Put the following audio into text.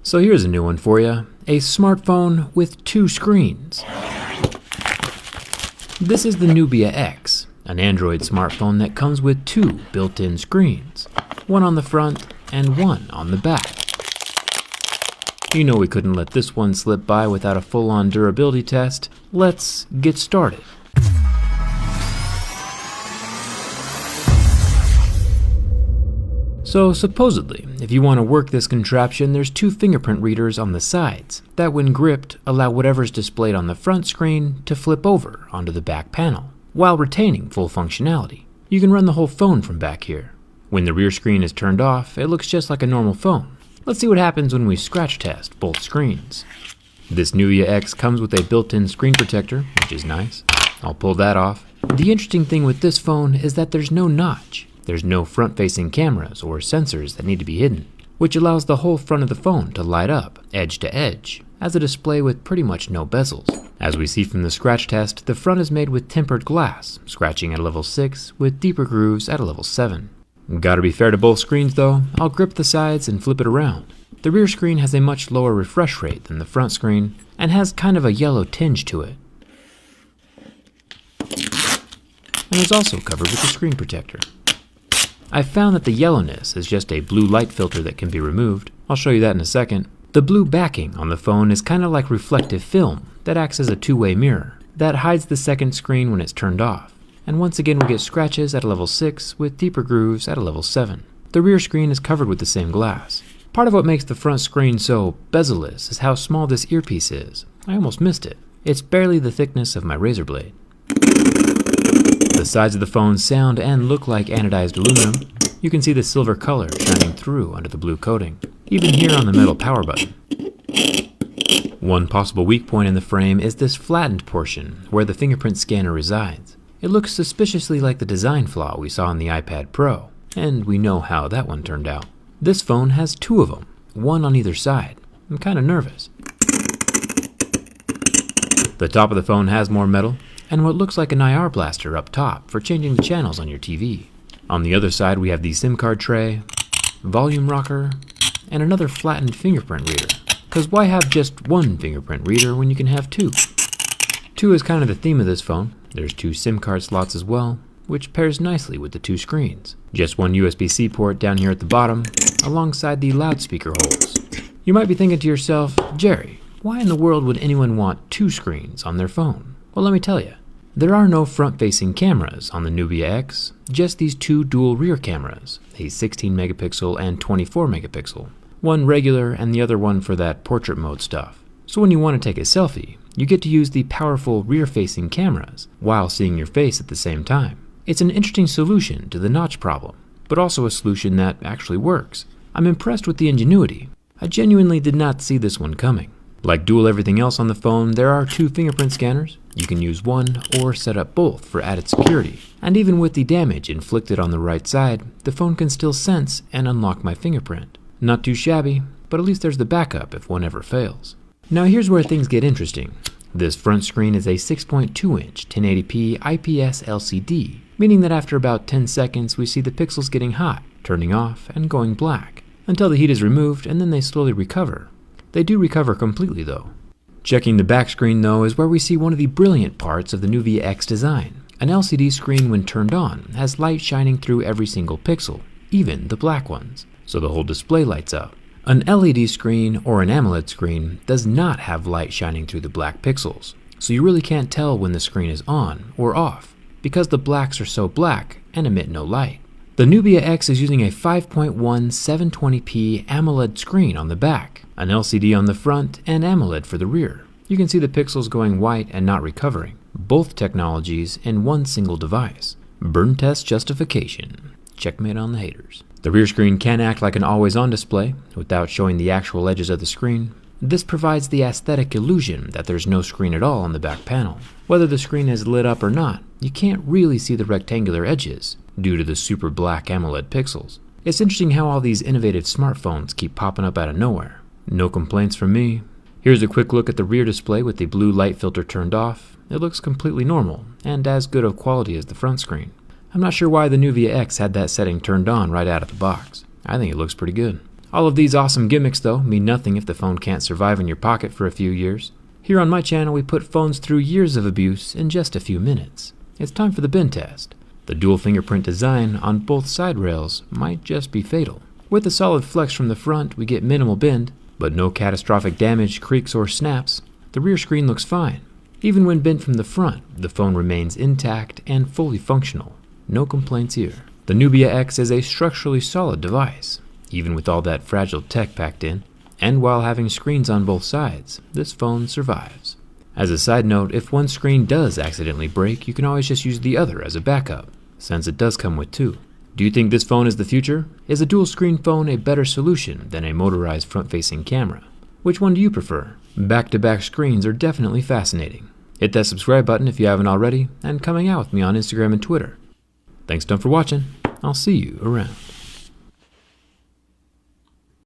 So here's a new one for you, a smartphone with two screens. This is the Nubia X, an Android smartphone that comes with two built-in screens, one on the front and one on the back. You know we couldn't let this one slip by without a full-on durability test. Let's get started. So supposedly, if you want to work this contraption, there's two fingerprint readers on the sides that when gripped allow whatever's displayed on the front screen to flip over onto the back panel, while retaining full functionality. You can run the whole phone from back here. When the rear screen is turned off, it looks just like a normal phone. Let's see what happens when we scratch test both screens. This Nubia X comes with a built-in screen protector, which is nice. I'll pull that off. The interesting thing with this phone is that there's no notch. There's no front-facing cameras or sensors that need to be hidden, which allows the whole front of the phone to light up, edge to edge, as a display with pretty much no bezels. As we see from the scratch test, the front is made with tempered glass, scratching at a level 6 with deeper grooves at a level 7. Gotta be fair to both screens though, I'll grip the sides and flip it around. The rear screen has a much lower refresh rate than the front screen, and has kind of a yellow tinge to it. And is also covered with a screen protector. I've found that the yellowness is just a blue light filter that can be removed. I'll show you that in a second. The blue backing on the phone is kind of like reflective film that acts as a two-way mirror that hides the second screen when it's turned off. And once again we get scratches at a level 6 with deeper grooves at a level 7. The rear screen is covered with the same glass. Part of what makes the front screen so bezel-less is how small this earpiece is. I almost missed it. It's barely the thickness of my razor blade. The sides of the phone sound and look like anodized aluminum. You can see the silver color shining through under the blue coating, even here on the metal power button. One possible weak point in the frame is this flattened portion where the fingerprint scanner resides. It looks suspiciously like the design flaw we saw in the iPad Pro, and we know how that one turned out. This phone has two of them, one on either side. I'm kind of nervous. The top of the phone has more metal, and what looks like an IR blaster up top for changing the channels on your TV. On the other side we have the SIM card tray, volume rocker, and another flattened fingerprint reader. Cause why have just one fingerprint reader when you can have two? Two is kind of the theme of this phone. There's two SIM card slots as well, which pairs nicely with the two screens. Just one USB-C port down here at the bottom, alongside the loudspeaker holes. You might be thinking to yourself, Jerry, why in the world would anyone want two screens on their phone? Well, let me tell you. There are no front-facing cameras on the Nubia X, just these two dual rear cameras, a 16 megapixel and 24 megapixel, one regular and the other one for that portrait mode stuff. So when you want to take a selfie, you get to use the powerful rear-facing cameras while seeing your face at the same time. It's an interesting solution to the notch problem, but also a solution that actually works. I'm impressed with the ingenuity. I genuinely did not see this one coming. Like dual everything else on the phone, there are two fingerprint scanners. You can use one or set up both for added security. And even with the damage inflicted on the right side, the phone can still sense and unlock my fingerprint. Not too shabby, but at least there's the backup if one ever fails. Now here's where things get interesting. This front screen is a 6.2-inch 1080p IPS LCD, meaning that after about 10 seconds we see the pixels getting hot, turning off, and going black, until the heat is removed and then they slowly recover. They do recover completely though. Checking the back screen though is where we see one of the brilliant parts of the Nubia X design. An LCD screen when turned on has light shining through every single pixel, even the black ones, so the whole display lights up. An LED screen or an AMOLED screen does not have light shining through the black pixels, so you really can't tell when the screen is on or off, because the blacks are so black and emit no light. The Nubia X is using a 5.1 720p AMOLED screen on the back, an LCD on the front, and AMOLED for the rear. You can see the pixels going white and not recovering. Both technologies in one single device. Burn test justification. Checkmate on the haters. The rear screen can act like an always-on display without showing the actual edges of the screen. This provides the aesthetic illusion that there's no screen at all on the back panel. Whether the screen is lit up or not, you can't really see the rectangular edges due to the super black AMOLED pixels. It's interesting how all these innovative smartphones keep popping up out of nowhere. No complaints from me. Here's a quick look at the rear display with the blue light filter turned off. It looks completely normal and as good of quality as the front screen. I'm not sure why the Nubia X had that setting turned on right out of the box. I think it looks pretty good. All of these awesome gimmicks, though, mean nothing if the phone can't survive in your pocket for a few years. Here on my channel, we put phones through years of abuse in just a few minutes. It's time for the bend test. The dual fingerprint design on both side rails might just be fatal. With a solid flex from the front, we get minimal bend, but no catastrophic damage, creaks, or snaps. The rear screen looks fine. Even when bent from the front, the phone remains intact and fully functional. No complaints here. The Nubia X is a structurally solid device, even with all that fragile tech packed in, and while having screens on both sides, this phone survives. As a side note, if one screen does accidentally break, you can always just use the other as a backup, since it does come with two. Do you think this phone is the future? Is a dual screen phone a better solution than a motorized front-facing camera? Which one do you prefer? Back-to-back screens are definitely fascinating. Hit that subscribe button if you haven't already, and coming out with me on Instagram and Twitter. Thanks, Tom, for watching. I'll see you around.